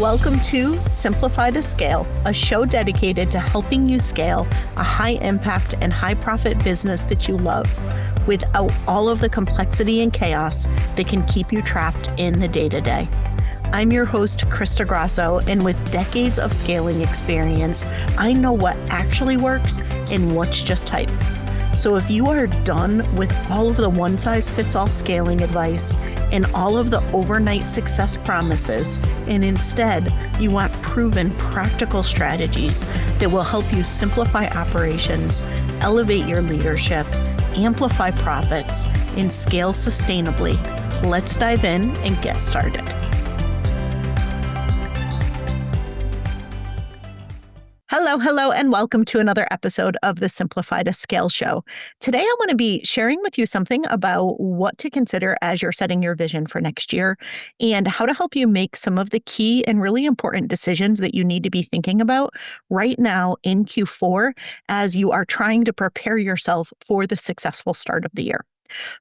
Welcome to Simplify to Scale, a show dedicated to helping you scale a high impact and high profit business that you love without all of the complexity and chaos that can keep you trapped in the day-to-day. I'm your host, Krista Grasso, and with decades of scaling experience, I know what actually works and what's just hype. So if you are done with all of the one-size-fits-all scaling advice and all of the overnight success promises, and instead you want proven practical strategies that will help you simplify operations, elevate your leadership, amplify profits, and scale sustainably, let's dive in and get started. Hello, and welcome to another episode of the Simplify to Scale show. Today, I want to be sharing with you something about what to consider as you're setting your vision for next year and how to help you make some of the key and really important decisions that you need to be thinking about right now in Q4 as you are trying to prepare yourself for the successful start of the year.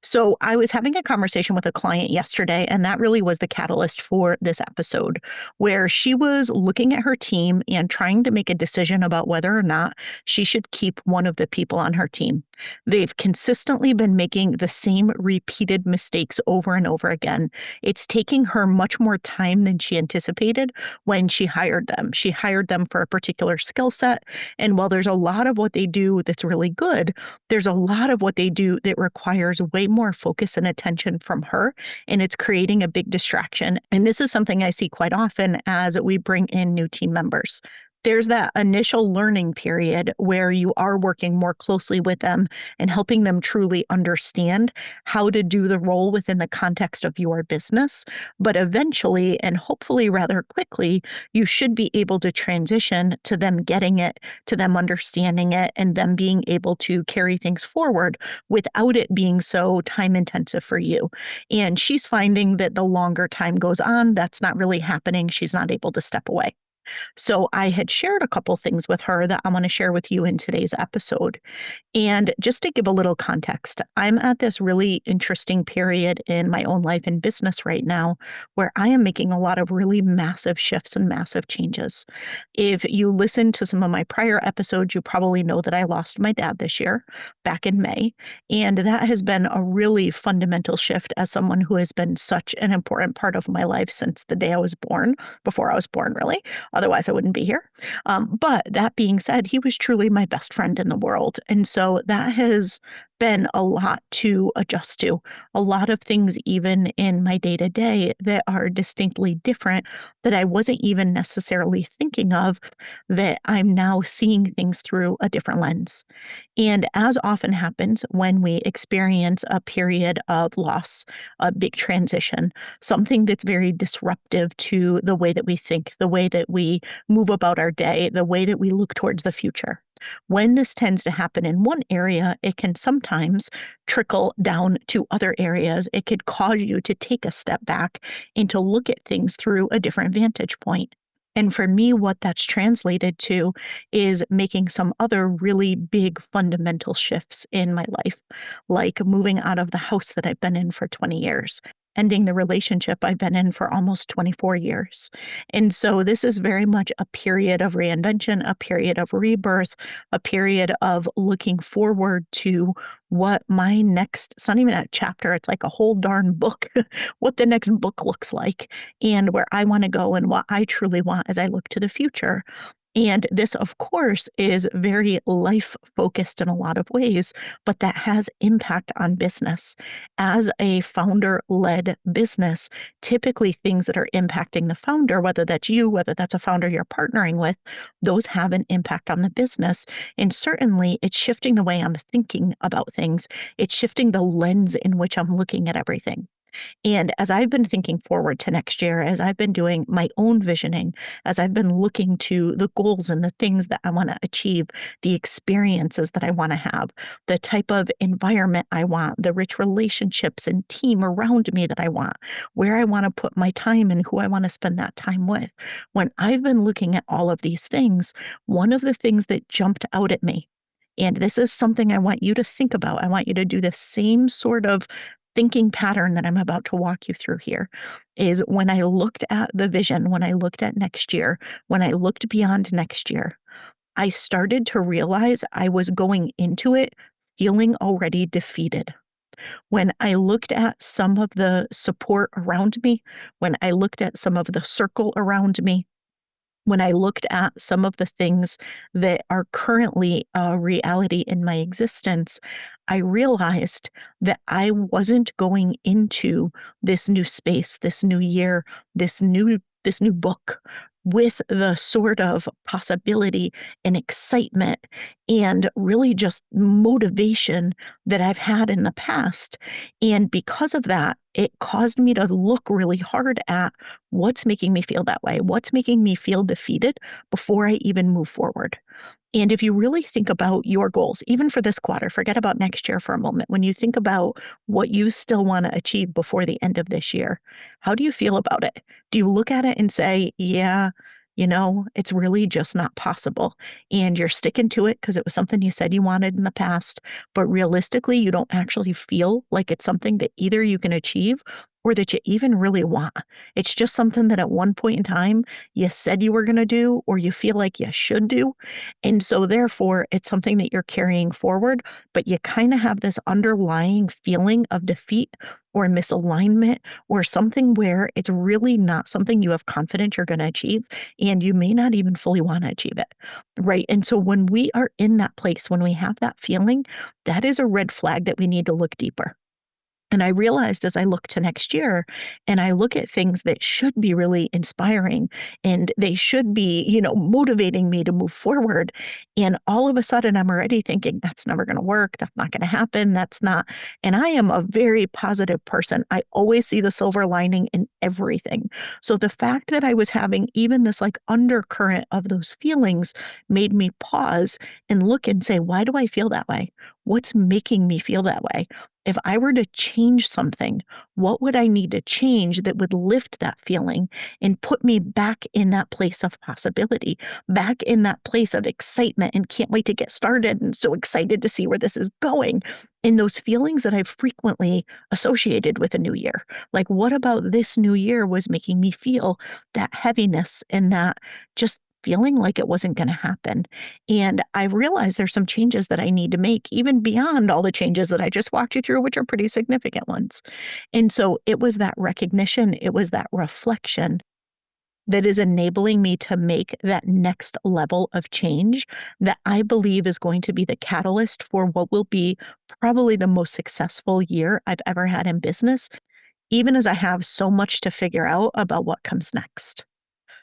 So I was having a conversation with a client yesterday, and that really was the catalyst for this episode, where she was looking at her team and trying to make a decision about whether or not she should keep one of the people on her team. They've consistently been making the same repeated mistakes over and over again. It's taking her much more time than she anticipated when she hired them. She hired them for a particular skill set, and while there's a lot of what they do that's really good, there's a lot of what they do that requires way more focus and attention from her, and it's creating a big distraction. And this is something I see quite often as we bring in new team members. There's that initial learning period where you are working more closely with them and helping them truly understand how to do the role within the context of your business. But eventually, and hopefully rather quickly, you should be able to transition to them getting it, to them understanding it, and them being able to carry things forward without it being so time intensive for you. And she's finding that the longer time goes on, that's not really happening. She's not able to step away. So I had shared a couple things with her that I want to share with you in today's episode. And just to give a little context, I'm at this really interesting period in my own life and business right now where I am making a lot of really massive shifts and massive changes. If you listen to some of my prior episodes, you probably know that I lost my dad this year, back in May. And that has been a really fundamental shift as someone who has been such an important part of my life since the day I was born, before I was born, really. Otherwise, I wouldn't be here. But that being said, he was truly my best friend in the world. And so that has been a lot to adjust to. A lot of things, even in my day-to-day, that are distinctly different that I wasn't even necessarily thinking of, that I'm now seeing things through a different lens. And as often happens when we experience a period of loss, a big transition, something that's very disruptive to the way that we think, the way that we move about our day, the way that we look towards the future. When this tends to happen in one area, it can sometimes trickle down to other areas. It could cause you to take a step back and to look at things through a different vantage point. And for me, what that's translated to is making some other really big fundamental shifts in my life, like moving out of the house that I've been in for 20 years. Ending the relationship I've been in for almost 24 years. And so this is very much a period of reinvention, a period of rebirth, a period of looking forward to what my next, it's not even a chapter, it's like a whole darn book, what the next book looks like and where I want to go and what I truly want as I look to the future. And this, of course, is very life-focused in a lot of ways, but that has impact on business. As a founder-led business, typically things that are impacting the founder, whether that's you, whether that's a founder you're partnering with, those have an impact on the business. And certainly, it's shifting the way I'm thinking about things. It's shifting the lens in which I'm looking at everything. And as I've been thinking forward to next year, as I've been doing my own visioning, as I've been looking to the goals and the things that I want to achieve, the experiences that I want to have, the type of environment I want, the rich relationships and team around me that I want, where I want to put my time and who I want to spend that time with. When I've been looking at all of these things, one of the things that jumped out at me, and this is something I want you to think about. I want you to do the same sort of thinking pattern that I'm about to walk you through here is when I looked at the vision, when I looked at next year, when I looked beyond next year, I started to realize I was going into it feeling already defeated. When I looked at some of the support around me, when I looked at some of the circle around me, when I looked at some of the things that are currently a reality in my existence, I realized that I wasn't going into this new space, this new year, this new book with the sort of possibility and excitement and really just motivation that I've had in the past. And because of that, it caused me to look really hard at what's making me feel that way? What's making me feel defeated before I even move forward? And if you really think about your goals, even for this quarter, forget about next year for a moment. When you think about what you still want to achieve before the end of this year, how do you feel about it? Do you look at it and say, yeah, it's really just not possible? And you're sticking to it because it was something you said you wanted in the past, but realistically, you don't actually feel like it's something that either you can achieve or that you even really want. It's just something that at one point in time you said you were going to do or you feel like you should do. And so, therefore, it's something that you're carrying forward, but you kind of have this underlying feeling of defeat or misalignment or something where it's really not something you have confidence you're going to achieve. And you may not even fully want to achieve it. Right. And so, when we are in that place, when we have that feeling, that is a red flag that we need to look deeper. And I realized as I look to next year and I look at things that should be really inspiring and they should be, motivating me to move forward. And all of a sudden, I'm already thinking, that's never going to work. That's not going to happen. That's not. And I am a very positive person. I always see the silver lining in everything. So the fact that I was having even this like undercurrent of those feelings made me pause and look and say, why do I feel that way? What's making me feel that way? If I were to change something, what would I need to change that would lift that feeling and put me back in that place of possibility, back in that place of excitement and can't wait to get started and so excited to see where this is going? In those feelings that I've frequently associated with a new year. Like, what about this new year was making me feel that heaviness and that just feeling like it wasn't going to happen? And I realized there's some changes that I need to make, even beyond all the changes that I just walked you through, which are pretty significant ones. And so it was that recognition, it was that reflection that is enabling me to make that next level of change that I believe is going to be the catalyst for what will be probably the most successful year I've ever had in business, even as I have so much to figure out about what comes next.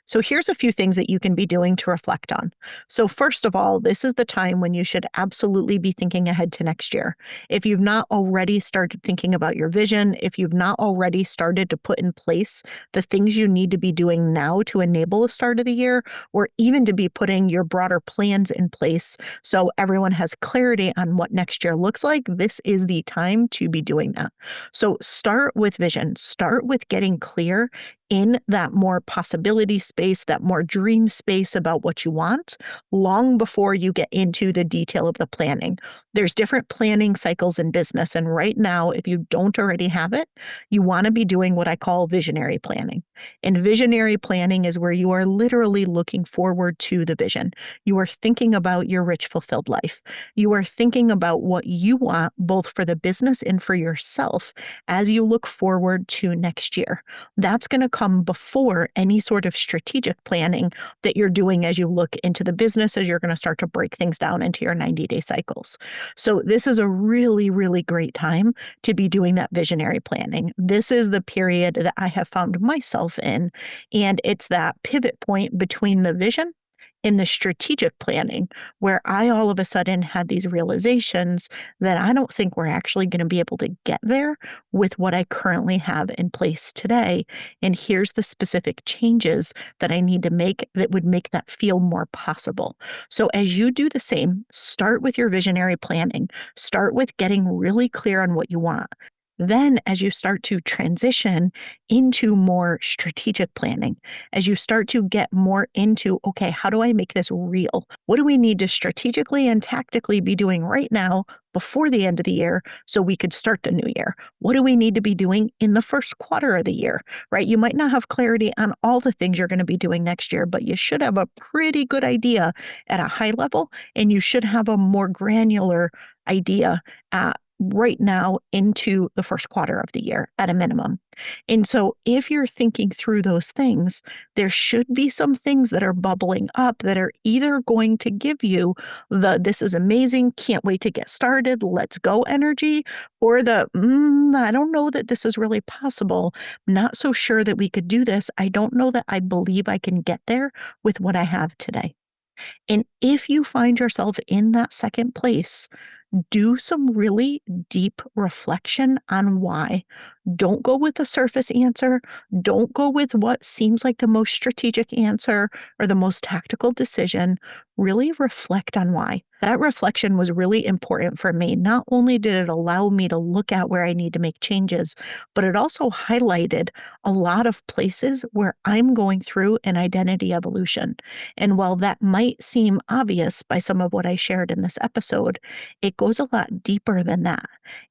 So here's a few things that you can be doing to reflect on. So first of all, this is the time when you should absolutely be thinking ahead to next year. If you've not already started thinking about your vision, if you've not already started to put in place the things you need to be doing now to enable the start of the year, or even to be putting your broader plans in place so everyone has clarity on what next year looks like, this is the time to be doing that. So start with vision, start with getting clear in that more possibility space, that more dream space about what you want, long before you get into the detail of the planning. There's different planning cycles in business. And right now, if you don't already have it, you want to be doing what I call visionary planning. And visionary planning is where you are literally looking forward to the vision. You are thinking about your rich, fulfilled life. You are thinking about what you want, both for the business and for yourself, as you look forward to next year. That's going to come before any sort of strategic planning that you're doing as you look into the business, as you're going to start to break things down into your 90-day cycles. So this is a really, really great time to be doing that visionary planning. This is the period that I have found myself in, and it's that pivot point between the vision in the strategic planning where I all of a sudden had these realizations that I don't think we're actually going to be able to get there with what I currently have in place today. And here's the specific changes that I need to make that would make that feel more possible. So as you do the same, start with your visionary planning, start with getting really clear on what you want. Then, as you start to transition into more strategic planning, as you start to get more into, okay, how do I make this real? What do we need to strategically and tactically be doing right now before the end of the year so we could start the new year? What do we need to be doing in the first quarter of the year, right? You might not have clarity on all the things you're going to be doing next year, but you should have a pretty good idea at a high level, and you should have a more granular idea right now into the first quarter of the year at a minimum. And so if you're thinking through those things, there should be some things that are bubbling up that are either going to give you the "this is amazing, can't wait to get started, let's go" energy, or the I don't know that this is really possible, not so sure that we could do this, I don't know that I believe I can get there with what I have today. And if you find yourself in that second place, do some really deep reflection on why. Don't go with the surface answer. Don't go with what seems like the most strategic answer or the most tactical decision. Really reflect on why. That reflection was really important for me. Not only did it allow me to look at where I need to make changes, but it also highlighted a lot of places where I'm going through an identity evolution. And while that might seem obvious by some of what I shared in this episode, it goes a lot deeper than that.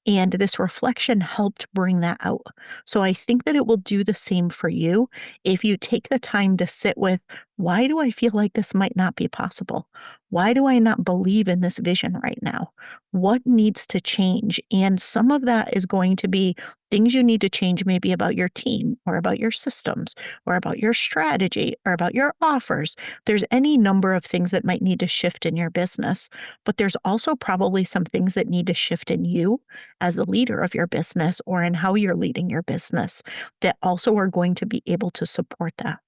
And this reflection helped bring that out. So I think that it will do the same for you if you take the time to sit with, why do I feel like this might not be possible? Why do I not believe in this vision right now? What needs to change? And some of that is going to be things you need to change, maybe about your team or about your systems or about your strategy or about your offers. There's any number of things that might need to shift in your business, but there's also probably some things that need to shift in you as the leader of your business or in how you're leading your business that also are going to be able to support that.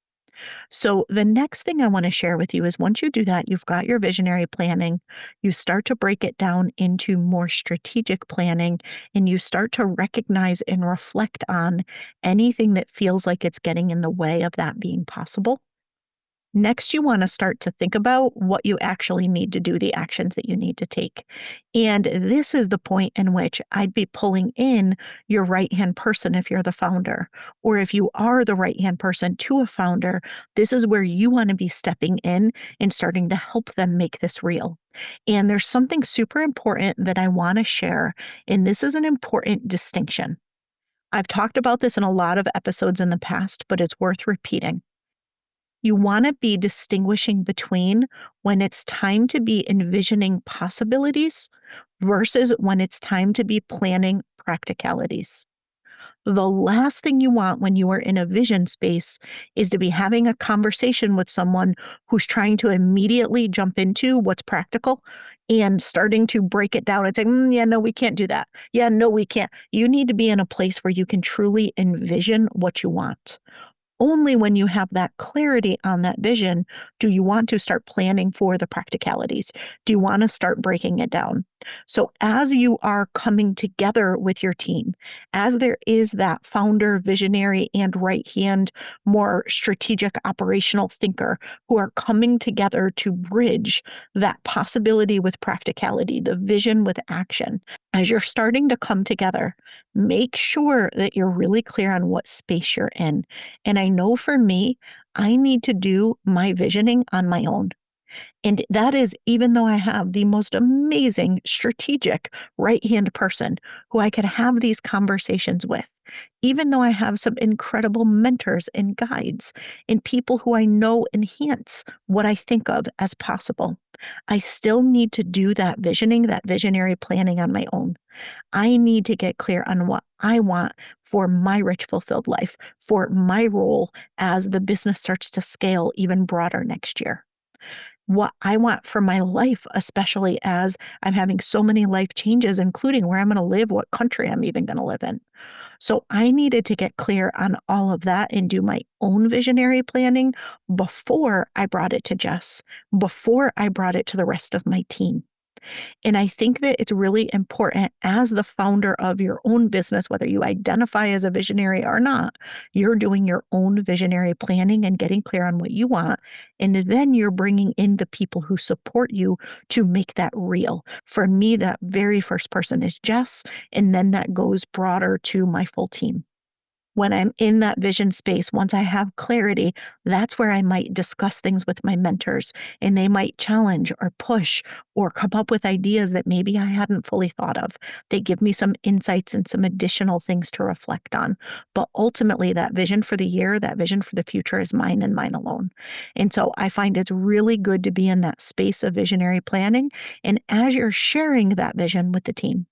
So, the next thing I want to share with you is once you do that, you've got your visionary planning, you start to break it down into more strategic planning, and you start to recognize and reflect on anything that feels like it's getting in the way of that being possible. Next, you want to start to think about what you actually need to do, the actions that you need to take. And this is the point in which I'd be pulling in your right hand person if you're the founder, or if you are the right hand person to a founder, this is where you want to be stepping in and starting to help them make this real. And there's something super important that I want to share, and this is an important distinction. I've talked about this in a lot of episodes in the past, but it's worth repeating. You want to be distinguishing between when it's time to be envisioning possibilities versus when it's time to be planning practicalities. The last thing you want when you are in a vision space is to be having a conversation with someone who's trying to immediately jump into what's practical and starting to break it down and say, yeah, no, we can't do that. Yeah, no, we can't. You need to be in a place where you can truly envision what you want. Only when you have that clarity on that vision do you want to start planning for the practicalities. Do you want to start breaking it down? So, as you are coming together with your team, as there is that founder, visionary, and right hand, more strategic operational thinker who are coming together to bridge that possibility with practicality, the vision with action, as you're starting to come together, make sure that you're really clear on what space you're in. And I know for me, I need to do my visioning on my own. And that is even though I have the most amazing strategic right hand person who I could have these conversations with, even though I have some incredible mentors and guides and people who I know enhance what I think of as possible, I still need to do that visioning, that visionary planning on my own. I need to get clear on what I want for my rich, fulfilled life, for my role as the business starts to scale even broader next year. What I want for my life, especially as I'm having so many life changes, including where I'm going to live, what country I'm even going to live in. So I needed to get clear on all of that and do my own visionary planning before I brought it to Jess, before I brought it to the rest of my team. And I think that it's really important as the founder of your own business, whether you identify as a visionary or not, you're doing your own visionary planning and getting clear on what you want. And then you're bringing in the people who support you to make that real. For me, that very first person is Jess. And then that goes broader to my full team. When I'm in that vision space, once I have clarity, that's where I might discuss things with my mentors, and they might challenge or push or come up with ideas that maybe I hadn't fully thought of. They give me some insights and some additional things to reflect on. But ultimately, that vision for the year, that vision for the future is mine and mine alone. And so I find it's really good to be in that space of visionary planning. And as you're sharing that vision with the team,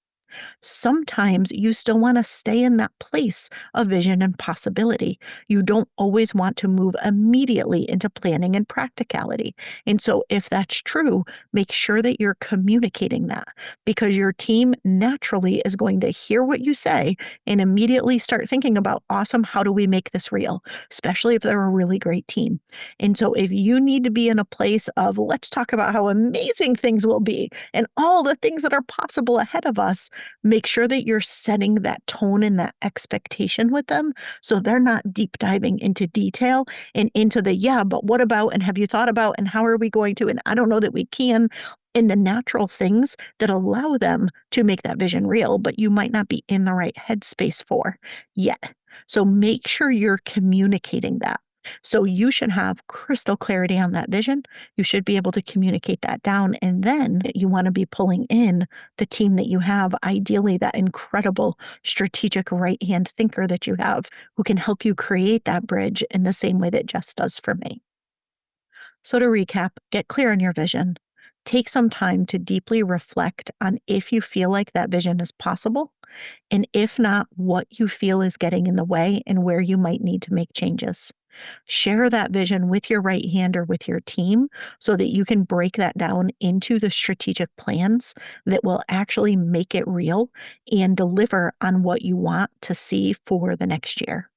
sometimes you still want to stay in that place of vision and possibility. You don't always want to move immediately into planning and practicality. And so, if that's true, make sure that you're communicating that, because your team naturally is going to hear what you say and immediately start thinking about, awesome, how do we make this real? Especially if they're a really great team. And so, if you need to be in a place of, let's talk about how amazing things will be and all the things that are possible ahead of us, make sure that you're setting that tone and that expectation with them so they're not deep diving into detail and into the, yeah, but what about, and have you thought about, and how are we going to, and I don't know that we can, in the natural things that allow them to make that vision real, but you might not be in the right headspace for yet. So make sure you're communicating that. So you should have crystal clarity on that vision. You should be able to communicate that down. And then you want to be pulling in the team that you have, ideally that incredible strategic right-hand thinker that you have who can help you create that bridge in the same way that Jess does for me. So to recap, get clear on your vision. Take some time to deeply reflect on if you feel like that vision is possible, and if not, what you feel is getting in the way and where you might need to make changes. Share that vision with your right hand or with your team so that you can break that down into the strategic plans that will actually make it real and deliver on what you want to see for the next year.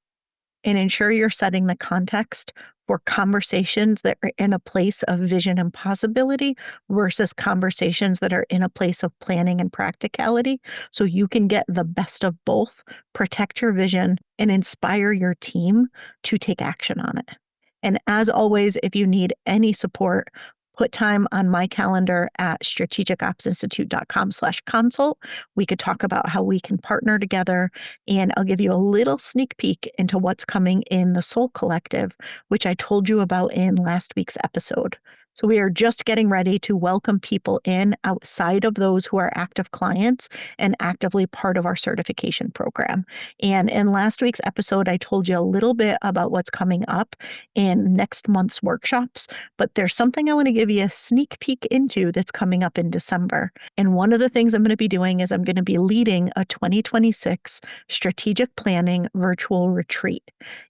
And ensure you're setting the context for conversations that are in a place of vision and possibility versus conversations that are in a place of planning and practicality, so you can get the best of both, protect your vision, and inspire your team to take action on it. And as always, if you need any support, put time on my calendar at strategicopsinstitute.com/consult. We could talk about how we can partner together, and I'll give you a little sneak peek into what's coming in the Soul Collective, which I told you about in last week's episode. So we are just getting ready to welcome people in outside of those who are active clients and actively part of our certification program. And in last week's episode, I told you a little bit about what's coming up in next month's workshops, but there's something I want to give you a sneak peek into that's coming up in December. And one of the things I'm going to be doing is I'm going to be leading a 2026 strategic planning virtual retreat.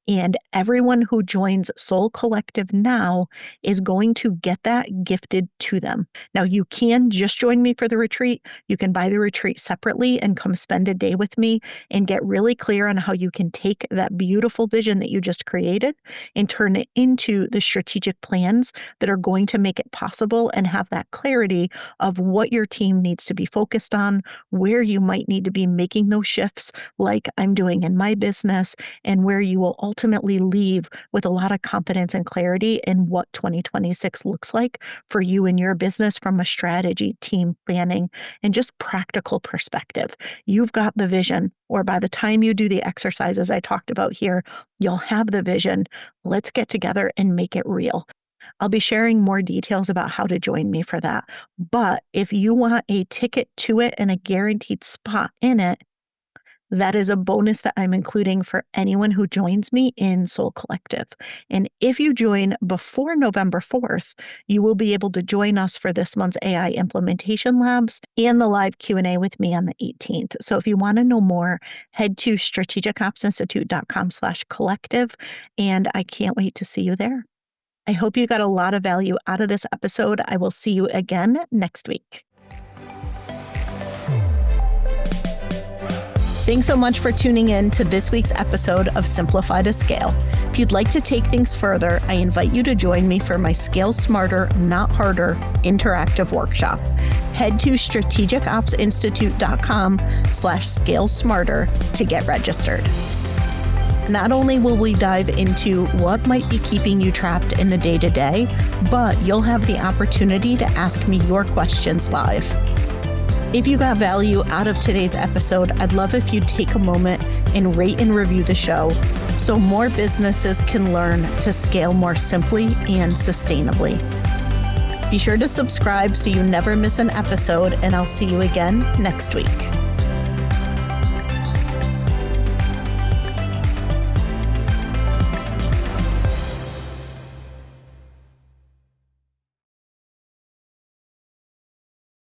And everyone who joins Soul Collective now is going to get that gifted to them. Now, you can just join me for the retreat. You can buy the retreat separately and come spend a day with me and get really clear on how you can take that beautiful vision that you just created and turn it into the strategic plans that are going to make it possible, and have that clarity of what your team needs to be focused on, where you might need to be making those shifts like I'm doing in my business, and where you will ultimately leave with a lot of confidence and clarity in what 2026 looks like for you and your business from a strategy, team planning, and just practical perspective. You've got the vision, or by the time you do the exercises I talked about here, you'll have the vision. Let's get together and make it real. I'll be sharing more details about how to join me for that. But if you want a ticket to it and a guaranteed spot in it, that is a bonus that I'm including for anyone who joins me in Soul Collective. And if you join before November 4th, you will be able to join us for this month's AI Implementation Labs and the live Q&A with me on the 18th. So if you want to know more, head to strategicopsinstitute.com/collective, and I can't wait to see you there. I hope you got a lot of value out of this episode. I will see you again next week. Thanks so much for tuning in to this week's episode of Simplify to Scale. If you'd like to take things further, I invite you to join me for my Scale Smarter, Not Harder interactive workshop. Head to strategicopsinstitute.com/scale smarter to get registered. Not only will we dive into what might be keeping you trapped in the day-to-day, but you'll have the opportunity to ask me your questions live. If you got value out of today's episode, I'd love if you'd take a moment and rate and review the show so more businesses can learn to scale more simply and sustainably. Be sure to subscribe so you never miss an episode, and I'll see you again next week.